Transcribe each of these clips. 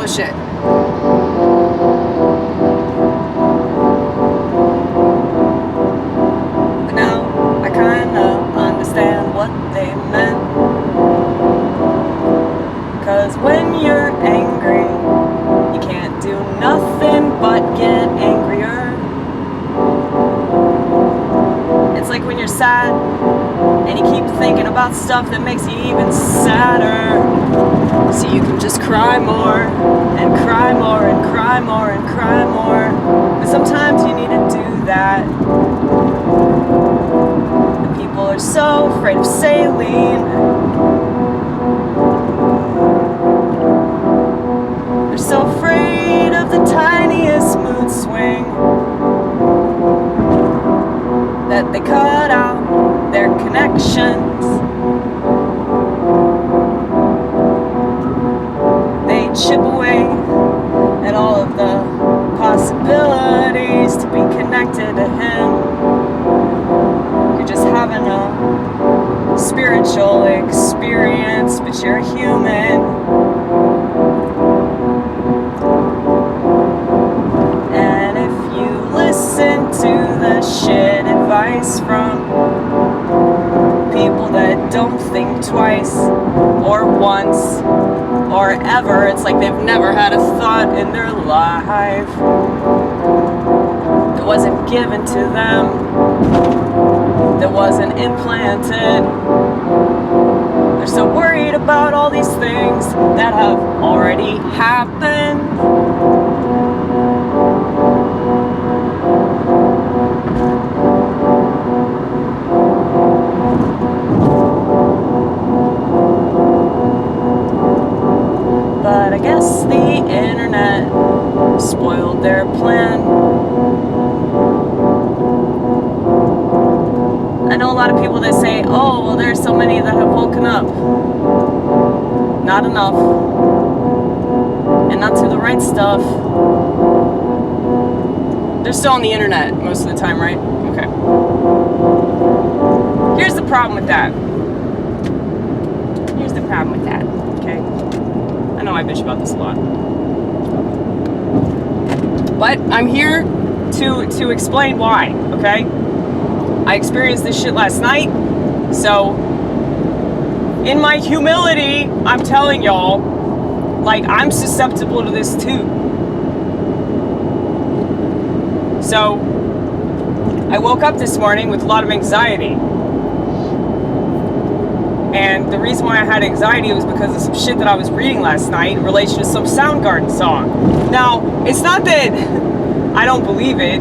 of shit. But now I kinda understand what they meant. 'Cause when you're angry, you can't do nothing but get angrier. It's like when you're sad and you keep thinking about stuff that makes you even sadder. So you can just cry more and cry more and cry more and cry more. But sometimes you need to do that. And people are so afraid of saline. They're so afraid of the tiniest mood swing that they cut out their connections. They chip away at all of the possibilities to be connected to Him. You're just having a spiritual experience, but you're human. And if you listen to the shit advice from people that don't think twice or once or ever, it's like they've never had a thought in their life that wasn't given to them, that wasn't implanted. They're so worried about all these things that have already happened. But I guess the internet spoiled their plan. I know a lot of people that say, oh, well, there's so many that have woken up. Not enough. And not to the right stuff. They're still on the internet most of the time, right? Okay. Here's the problem with that. Okay? I know I bitch about this a lot. But I'm here to explain why, okay? I experienced this shit last night, so in my humility, I'm telling y'all, like, I'm susceptible to this too. So, I woke up this morning with a lot of anxiety. And the reason why I had anxiety was because of some shit that I was reading last night in relation to some Soundgarden song. Now, it's not that I don't believe it.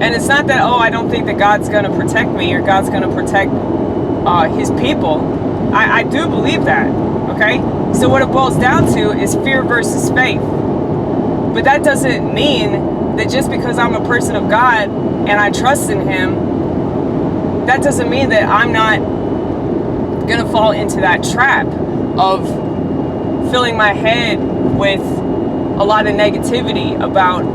And it's not that, oh, I don't think that God's going to protect me or God's going to protect His people. I do believe that, okay? So what it boils down to is fear versus faith. But that doesn't mean that just because I'm a person of God and I trust in Him, that doesn't mean that I'm not gonna fall into that trap of filling my head with a lot of negativity about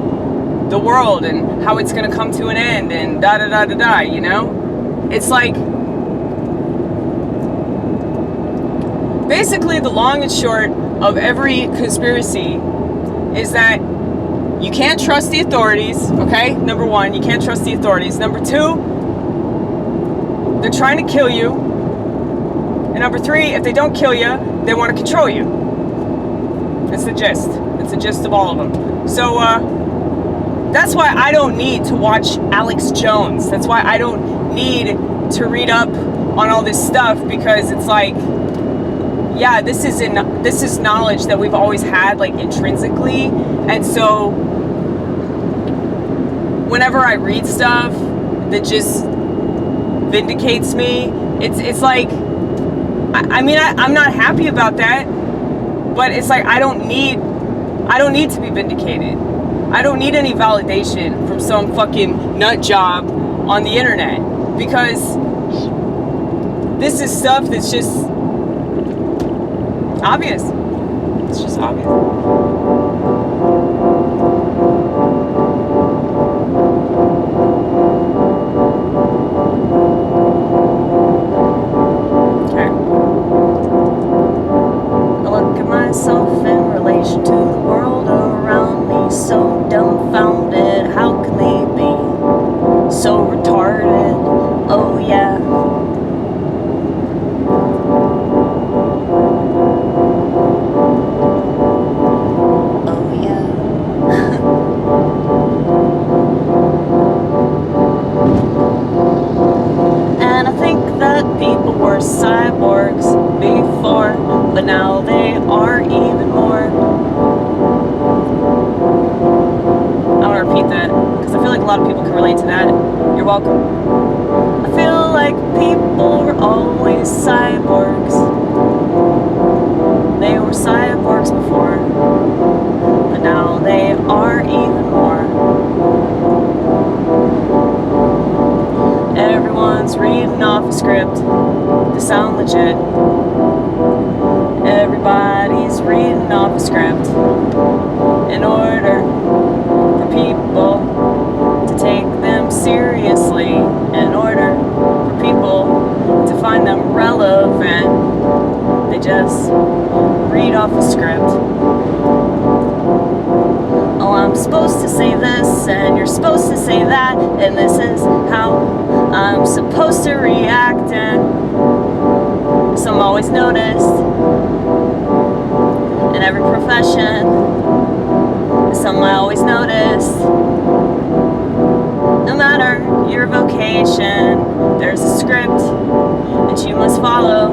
the world and how it's gonna come to an end and da da da da da, you know? It's like, basically the long and short of every conspiracy is that you can't trust the authorities, okay? Number one, you can't trust the authorities. Number two, they're trying to kill you. And number three, if they don't kill you, they want to control you. That's the gist. That's the gist of all of them. So, that's why I don't need to watch Alex Jones. That's why I don't need to read up on all this stuff, because it's like, yeah, this is knowledge that we've always had, like, intrinsically. And so whenever I read stuff that just vindicates me, it's like, I mean, I'm not happy about that, but it's like I don't need to be vindicated. I don't need any validation from some fucking nut job on the internet, because this is stuff that's just obvious. It's just obvious. Okay. want to repeat that because I feel like a lot of people can relate to that. You're welcome. I feel like people were always cyborgs. They were cyborgs before, but now they are even more. Everyone's reading off a script to sound legit. Everybody's reading off a script in order for people to take them seriously, in order for people to find them relevant. They just read off a script. Oh, I'm supposed to say this, and you're supposed to say that, and this is how I'm supposed to react, and some always noticed in every profession. Some I always noticed. No matter your vocation, there's a script that you must follow,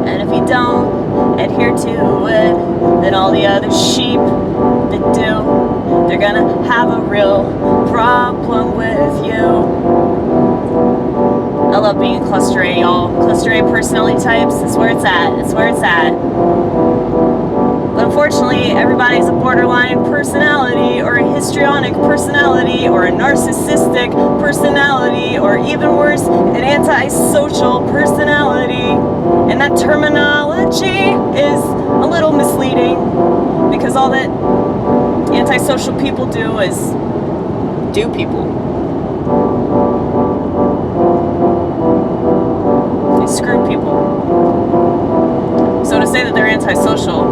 and if you don't adhere to it, then all the other sheep that do, they're gonna have a real problem with you. I love being cluster A, y'all. Cluster A personality types is where it's at. It's where it's at. But unfortunately, everybody's a borderline personality, or a histrionic personality, or a narcissistic personality, or even worse, an antisocial personality. And that terminology is a little misleading, because all that antisocial people do is do people. They screw people. So to say that they're antisocial,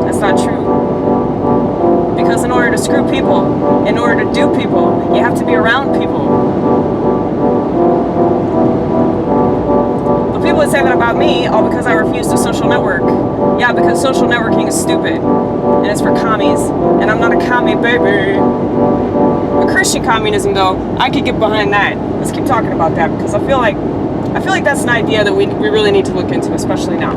that's not true. Because in order to screw people, in order to do people, you have to be around people. But people would say that about me, all because I refuse to social network. Yeah, because social networking is stupid. And it's for commies. And I'm not a commie, baby. But Christian communism, though, I could get behind that. Let's keep talking about that, because I feel like that's an idea that we really need to look into, especially now.